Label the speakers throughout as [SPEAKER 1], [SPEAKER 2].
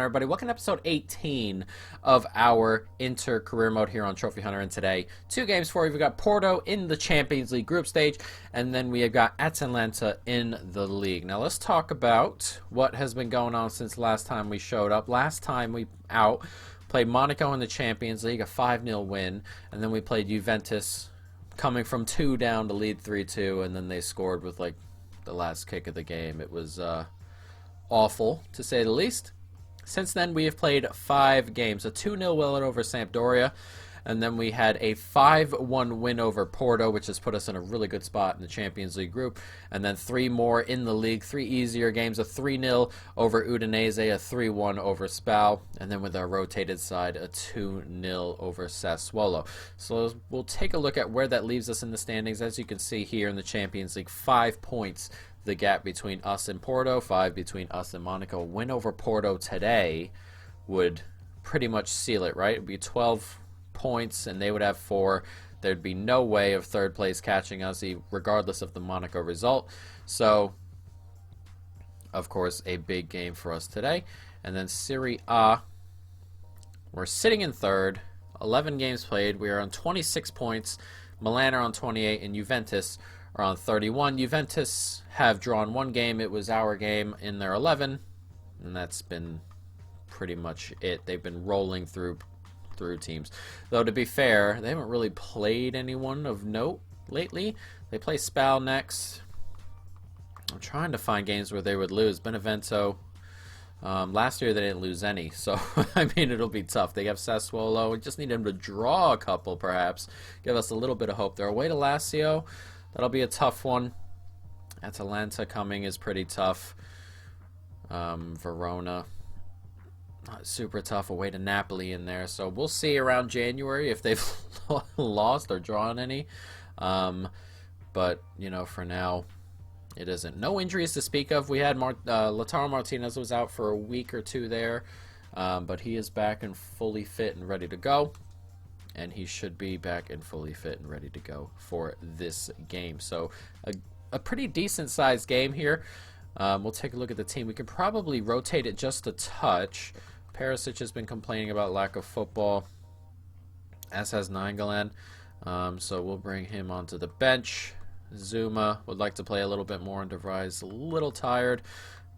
[SPEAKER 1] everybody. Welcome to episode 18 of our Inter-Career Mode here on Trophy Hunter. And today, two games for you. We've got Porto in the Champions League group stage, and then we have got Atalanta in the league. Now, let's talk about what has been going on since last time we showed up. Last time we played Monaco in the Champions League, a 5-0 win, and then we played Juventus, coming from 2 down to lead 3-2, and then they scored with, like, the last kick of the game. It was awful, to say the least. Since then, we have played 5 games. A 2-0 win over Sampdoria, and then we had a 5-1 win over Porto, which has put us in a really good spot in the Champions League group. And then 3 more in the league, 3 easier games, a 3-0 over Udinese, a 3-1 over Spal, and then with our rotated side, a 2-0 over Sassuolo. So we'll take a look at where that leaves us in the standings. As you can see here in the Champions League, 5 points the gap between us and Porto, 5 between us and Monaco. A win over Porto today would pretty much seal it, right? It would be 12 points and they would have 4. There'd be no way of third place catching us regardless of the Monaco result. So of course a big game for us today. And then Serie A, we're sitting in third, 11 games played. We are on 26 points. Milan are on 28 and Juventus are on 31. Juventus have drawn 1 game. It was our game in their 11, and that's been pretty much it. They've been rolling through teams. Though, to be fair, they haven't really played anyone of note lately. They play Spal next. I'm trying to find games where they would lose. Benevento. Last year they didn't lose any, so I mean it'll be tough. They have Sassuolo. We just need them to draw a couple, perhaps. Give us a little bit of hope. They're away to Lazio. That'll be a tough one. Atalanta coming is pretty tough. Verona, not super tough. Away to Napoli in there. So we'll see around January if they've lost or drawn any. But, you know, for now, it isn't. No injuries to speak of. We had Lautaro Martinez was out for a week or 2 there. But he is back and fully fit and ready to go. And he should be back and fully fit and ready to go for this game. So a pretty decent sized game here. We'll take a look at the team. We can probably rotate it just a touch. Perisic has been complaining about lack of football, as has Nainggolan. So we'll bring him onto the bench. Zuma would like to play a little bit more, and De Vrij a little tired.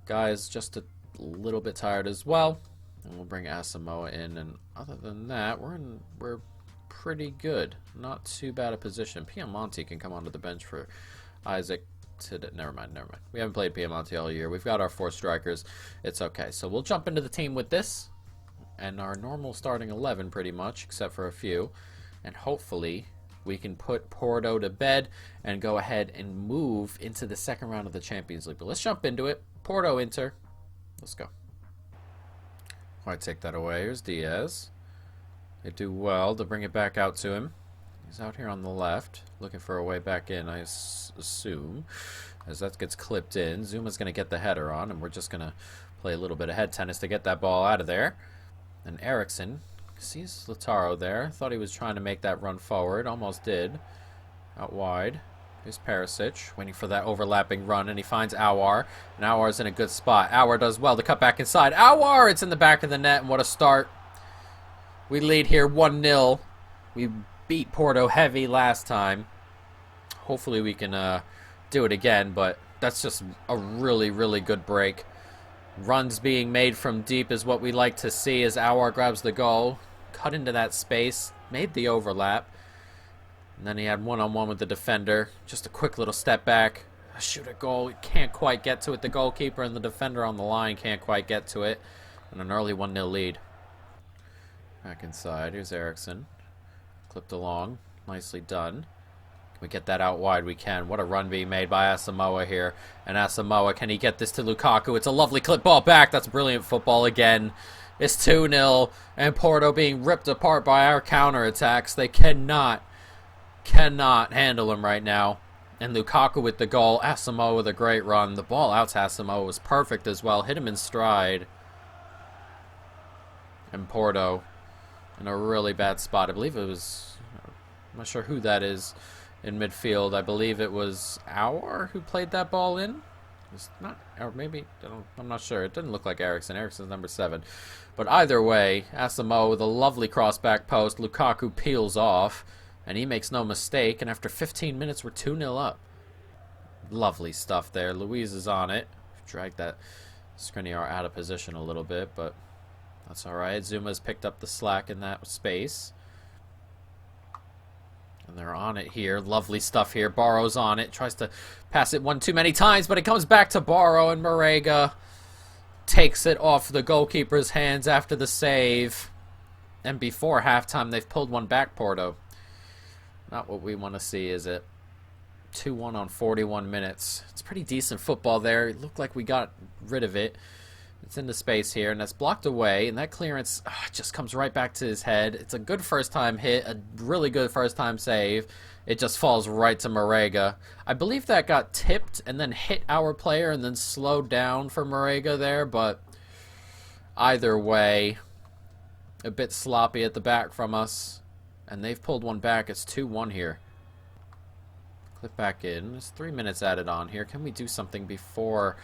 [SPEAKER 1] Guy's just a little bit tired as well. And we'll bring Asamoah in, and other than that, we're pretty good. Not too bad a position. Piemonte can come onto the bench for Isaac. Never mind. We haven't played Piemonte all year. We've got our 4 strikers. It's okay. So we'll jump into the team with this and our normal starting 11 pretty much, except for a few. And hopefully we can put Porto to bed and go ahead and move into the second round of the Champions League. But let's jump into it. Porto Inter. Let's go. All right, take that away. Here's Diaz. They do well to bring it back out to him. He's out here on the left, looking for a way back in, I assume. As that gets clipped in, Zuma's going to get the header on, and we're just going to play a little bit of head tennis to get that ball out of there. And Eriksson sees Lautaro there. Thought he was trying to make that run forward. Almost did. Out wide. Here's Perisic, waiting for that overlapping run, and he finds Aouar. And Aouar's in a good spot. Aouar does well to cut back inside. Aouar! It's in the back of the net, and what a start. We lead here 1-0. We beat Porto heavy last time. Hopefully we can do it again, but that's just a really, really good break. Runs being made from deep is what we like to see as Aouar grabs the goal. Cut into that space. Made the overlap. And then he had one-on-one with the defender. Just a quick little step back. Shoot a goal. Can't quite get to it. The goalkeeper and the defender on the line can't quite get to it. And an early 1-0 lead. Back inside. Here's Eriksson. Clipped along. Nicely done. Can we get that out wide? We can. What a run being made by Asamoah here. And Asamoah, can he get this to Lukaku? It's a lovely clip ball back. That's brilliant football again. It's 2-0. And Porto being ripped apart by our counterattacks. They cannot handle him right now. And Lukaku with the goal. Asamoah with a great run. The ball out to Asamoah was perfect as well. Hit him in stride. And Porto in a really bad spot. I believe it was, I'm not sure who that is in midfield. I believe it was Aouar who played that ball in. It's not, or maybe, I'm not sure. It didn't look like Eriksson. Eriksson's number 7. But either way, Asamoah with a lovely cross back post. Lukaku peels off, and he makes no mistake. And after 15 minutes, we're 2-0 up. Lovely stuff there. Luiz is on it. Dragged that Skriniar out of position a little bit, but that's all right. Zuma's picked up the slack in that space. And they're on it here. Lovely stuff here. Barrow's on it. Tries to pass it one too many times, but it comes back to Barrow, and Marega takes it off the goalkeeper's hands after the save. And before halftime, they've pulled one back, Porto. Not what we want to see, is it? 2-1 on 41 minutes. It's pretty decent football there. It looked like we got rid of it. It's into space here, and that's blocked away, and that clearance just comes right back to his head. It's a good first-time hit, a really good first-time save. It just falls right to Marega. I believe that got tipped and then hit our player and then slowed down for Marega there, but either way, a bit sloppy at the back from us, and they've pulled one back. It's 2-1 here. Clip back in. There's 3 minutes added on here. Can we do something before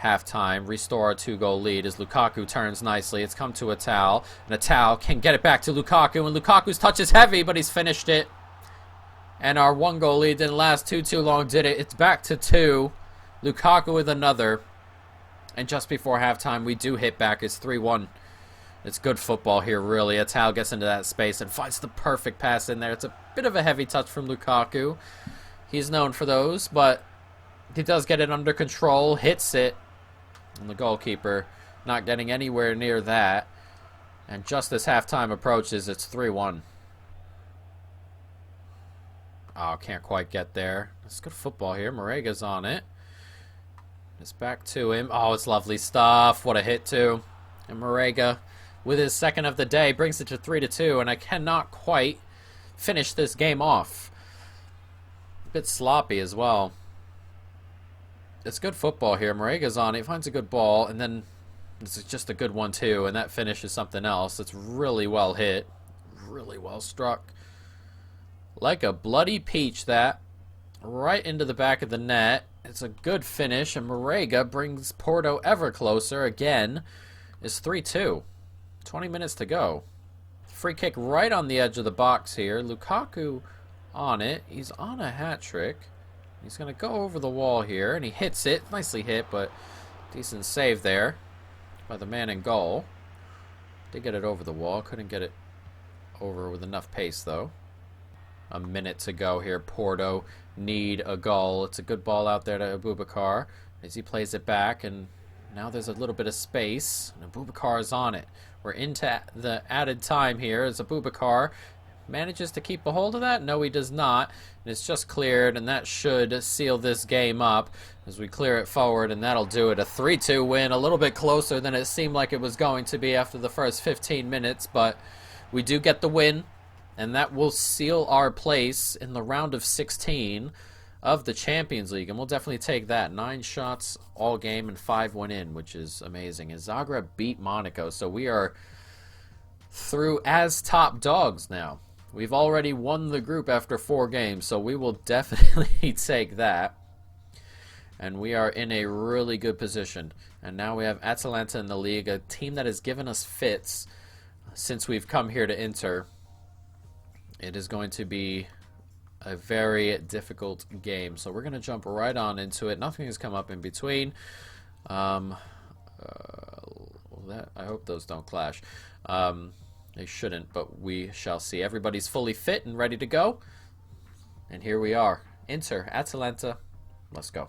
[SPEAKER 1] halftime? Restore our 2-goal lead as Lukaku turns nicely. It's come to Atal, and Atal can get it back to Lukaku, and Lukaku's touch is heavy, but he's finished it. And our 1-goal lead didn't last too long, did it? It's back to 2. Lukaku with another. And just before halftime, we do hit back. It's 3-1. It's good football here, really. Atal gets into that space and finds the perfect pass in there. It's a bit of a heavy touch from Lukaku. He's known for those, but he does get it under control, hits it, and the goalkeeper not getting anywhere near that. And just as halftime approaches, it's 3-1. Oh, can't quite get there. It's good football here. Marega's on it. It's back to him. Oh, it's lovely stuff. What a hit, too. And Marega, with his second of the day, brings it to 3-2, and I cannot quite finish this game off. A bit sloppy as well. It's good football here. Marega's on it. Finds a good ball, and then it's just a good one, too, and that finishes something else. It's really well hit. Really well struck. Like a bloody peach, that. Right into the back of the net. It's a good finish, and Marega brings Porto ever closer. Again, it's 3-2. 20 minutes to go. Free kick right on the edge of the box here. Lukaku on it. He's on a hat trick. He's going to go over the wall here, and he hits it. Nicely hit, but decent save there by the man in goal. Did get it over the wall. Couldn't get it over with enough pace, though. A minute to go here. Porto need a goal. It's a good ball out there to Abubakar as he plays it back, and now there's a little bit of space, and Abubakar is on it. We're into the added time here as Abubakar manages to keep a hold of that. No, he does not, and it's just cleared, and that should seal this game up as we clear it forward, and that'll do it. A 3-2 win, a little bit closer than it seemed like it was going to be after the first 15 minutes, but we do get the win. And that will seal our place in the round of 16 of the Champions League. And we'll definitely take that. 9 shots all game and 5 went in, which is amazing. And Zagreb beat Monaco. So we are through as top dogs now. We've already won the group after 4 games. So we will definitely take that. And we are in a really good position. And now we have Atalanta in the league, a team that has given us fits since we've come here to Inter. It is going to be a very difficult game. So we're going to jump right on into it. Nothing has come up in between. That I hope those don't clash. They shouldn't, but we shall see. Everybody's fully fit and ready to go. And here we are. Inter, Atalanta. Let's go.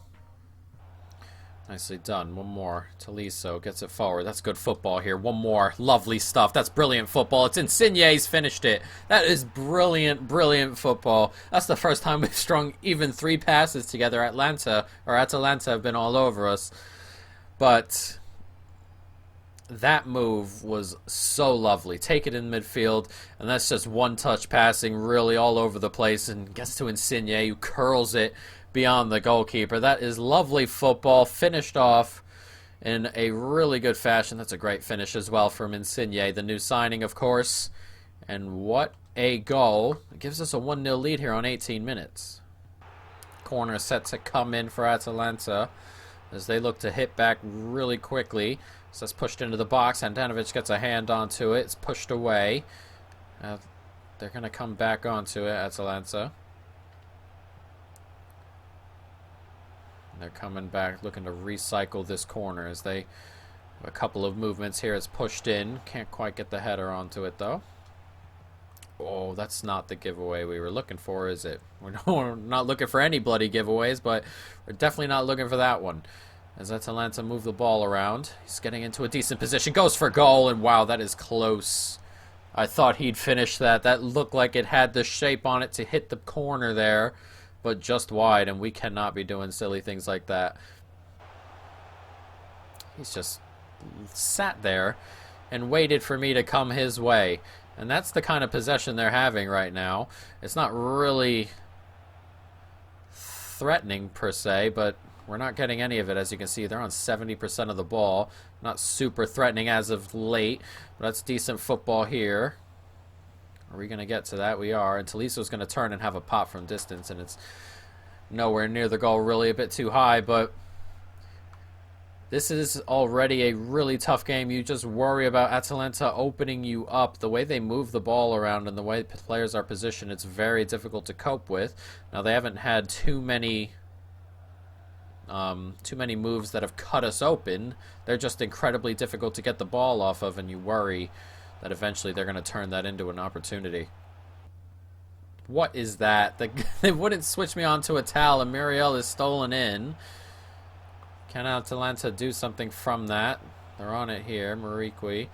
[SPEAKER 1] Nicely done. One more. Tolisso gets it forward. That's good football here. One more. Lovely stuff. That's brilliant football. It's Insigne's finished it. That is brilliant, brilliant football. That's the first time we've strung even 3 passes together. Atalanta have been all over us. But that move was so lovely. Take it in midfield, and that's just one-touch passing really all over the place, and gets to Insigne, who curls it beyond the goalkeeper. That is lovely football, finished off in a really good fashion. That's a great finish as well from Insigne, the new signing, of course. And what a goal. It gives us a 1-0 lead here on 18 minutes. Corner set to come in for Atalanta. as they look to hit back really quickly. So it's pushed into the box. Handanovic gets a hand onto it. It's pushed away. They're going to come back onto it, Atalanta. They're coming back, looking to recycle this corner as they have a couple of movements here. It's pushed in. Can't quite get the header onto it, though. Oh, that's not the giveaway we were looking for, is it? We're not looking for any bloody giveaways, but we're definitely not looking for that one. As Atalanta move the ball around. He's getting into a decent position. Goes for goal, and wow, that is close. I thought he'd finish that. That looked like it had the shape on it to hit the corner there, but just wide, and we cannot be doing silly things like that. He's just sat there and waited for me to come his way. And that's the kind of possession they're having right now. It's not really threatening per se, but we're not getting any of it. As you can see, they're on 70% of the ball. Not super threatening as of late, but that's decent football here. Are we going to get to that? We are. And Toliso's going to turn and have a pop from distance, and it's nowhere near the goal, really a bit too high, but this is already a really tough game. You just worry about Atalanta opening you up. The way they move the ball around and the way players are positioned, it's very difficult to cope with. Now, they haven't had too many moves that have cut us open. They're just incredibly difficult to get the ball off of, and you worry that eventually they're going to turn that into an opportunity. What is that? They wouldn't switch me onto a towel, and Muriel is stolen in. Can Atalanta do something from that? They're on it here. Mariqui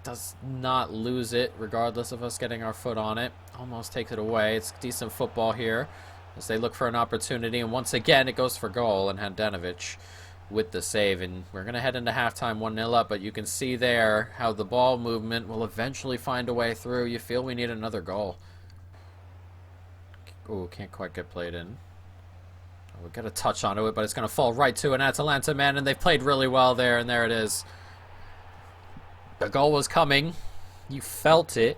[SPEAKER 1] does not lose it, regardless of us getting our foot on it. Almost takes it away. It's decent football here as they look for an opportunity, and once again it goes for goal, and Handanovic with the save. And we're going to head into halftime 1-0 up, but you can see there how the ball movement will eventually find a way through. You feel we need another goal. Ooh, can't quite get played in. We'll get a touch onto it, but it's going to fall right to an Atalanta man, and they've played really well there, and there it is. The goal was coming. You felt it.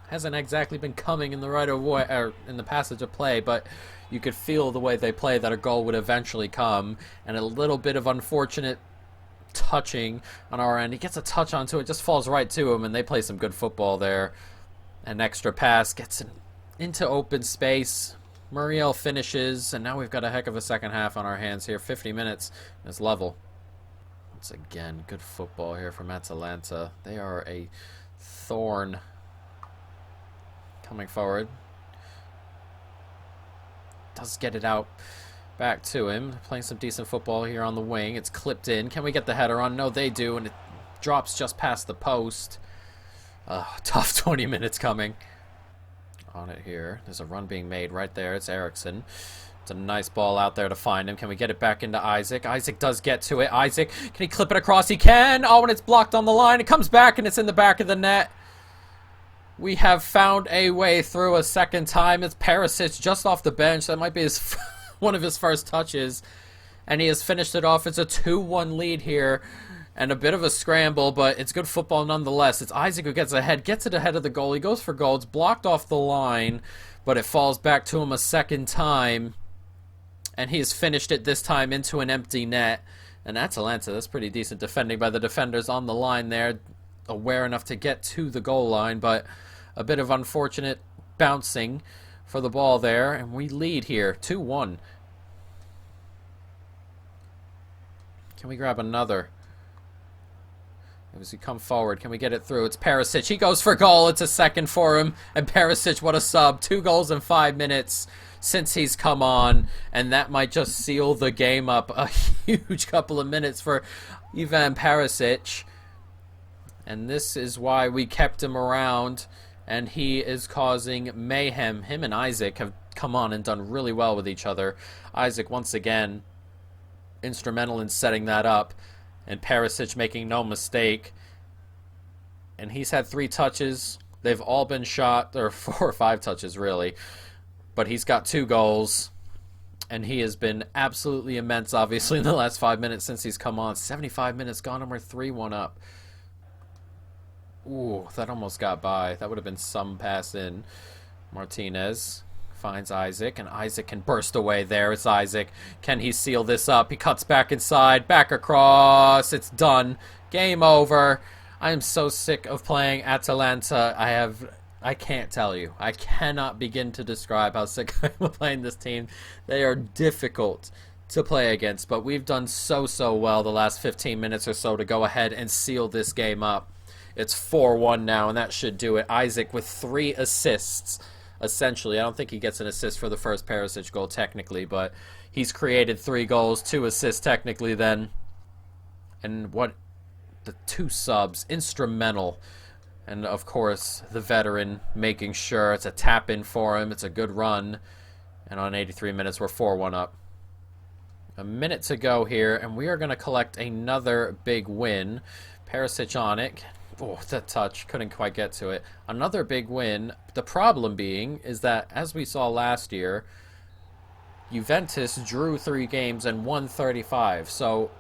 [SPEAKER 1] Hasn't exactly been coming in the right of way, or in the passage of play, but you could feel the way they play that a goal would eventually come, and a little bit of unfortunate touching on our end. He gets a touch onto it, just falls right to him, and they play some good football there. An extra pass gets into open space. Muriel finishes, and now we've got a heck of a second half on our hands here. 50 minutes is level. Once again, good football here from Atalanta. They are a thorn. Coming forward. Does get it out back to him. Playing some decent football here on the wing. It's clipped in. Can we get the header on? No, they do, and it drops just past the post. Tough 20 minutes coming. On it here. There's a run being made right there. It's Eriksson. It's a nice ball out there to find him. Can we get it back into Isaac? Isaac does get to it. Isaac, can he clip it across? He can! Oh, and it's blocked on the line. It comes back, and it's in the back of the net. We have found a way through a second time. It's Perisic just off the bench. That might be one of his first touches. And he has finished it off. It's a 2-1 lead here. And a bit of a scramble, but it's good football nonetheless. It's Isaac who gets ahead, gets it ahead of the goal. He goes for goal. It's blocked off the line, but it falls back to him a second time. And he has finished it this time into an empty net. And Atalanta, that's pretty decent defending by the defenders on the line there. Aware enough to get to the goal line, but a bit of unfortunate bouncing for the ball there. And we lead here, 2-1. Can we grab another? As we come forward, can we get it through? It's Perisic. He goes for goal. It's a second for him. And Perisic, what a sub. 2 goals in 5 minutes since he's come on. And that might just seal the game up. A huge couple of minutes for Ivan Perisic. And this is why we kept him around. And he is causing mayhem. Him and Isaac have come on and done really well with each other. Isaac, once again, instrumental in setting that up. And Perisic making no mistake. And he's had 3 touches. They've all been shot. Or 4 or 5 touches, really. But he's got 2 goals. And he has been absolutely immense, obviously, in the last 5 minutes since he's come on. 75 minutes gone, and we're 3-1 up. Ooh, that almost got by. That would have been some pass in. Martinez Finds Isaac, and Isaac can burst away there. It's Isaac. Can he seal this up? He cuts back inside, back across. It's done. Game over. I am so sick of playing Atalanta. I can't tell you. I cannot begin to describe how sick I am of playing this team. They are difficult to play against, but we've done so well the last 15 minutes or so to go ahead and seal this game up. It's 4-1 now, and that should do it. Isaac with 3 assists. Essentially, I don't think he gets an assist for the first Perisic goal technically, but he's created 3 goals, 2 assists technically then. And what the 2 subs, instrumental. And of course, the veteran making sure it's a tap in for him. It's a good run. And on 83 minutes, we're 4-1 up. A minute to go here, and we are going to collect another big win. Perisic on it. Oh, that touch. Couldn't quite get to it. Another big win. The problem being is that, as we saw last year, Juventus drew 3 games and won 35. So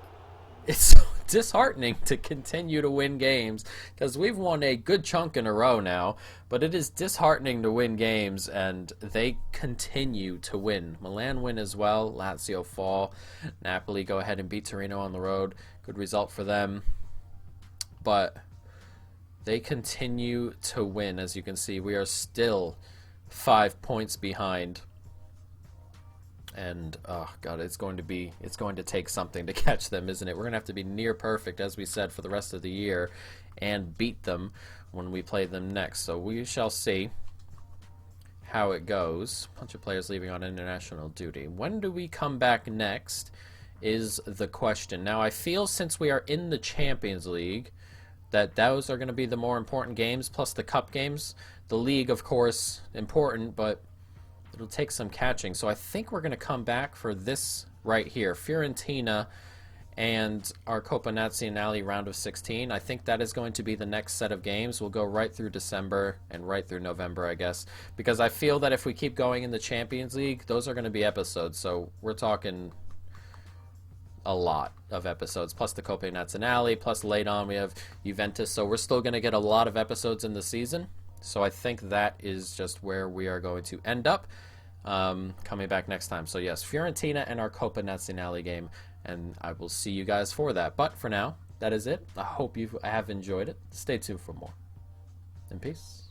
[SPEAKER 1] it's disheartening to continue to win games because we've won a good chunk in a row now. But it is disheartening to win games, and they continue to win. Milan win as well. Lazio fall. Napoli go ahead and beat Torino on the road. Good result for them. But they continue to win. As you can see, we are still 5 points behind. And, oh, God, it's going to take something to catch them, isn't it? We're going to have to be near perfect, as we said, for the rest of the year and beat them when we play them next. So we shall see how it goes. A bunch of players leaving on international duty. When do we come back next is the question. Now, I feel since we are in the Champions League that those are going to be the more important games, plus the cup games. The league, of course, important, but it'll take some catching. So I think we're going to come back for this right here. Fiorentina and our Coppa Nazionale round of 16. I think that is going to be the next set of games. We'll go right through December and right through November, I guess. Because I feel that if we keep going in the Champions League, those are going to be episodes. So we're talking a lot of episodes, plus the Coppa Nazionale, plus late on we have Juventus. So we're still going to get a lot of episodes in the season. So I think that is just where we are going to end up coming back next time. So yes, Fiorentina and our Coppa Nazionale game, and I will see you guys for that. But for now, that is it. I hope you have enjoyed it. Stay tuned for more. And peace.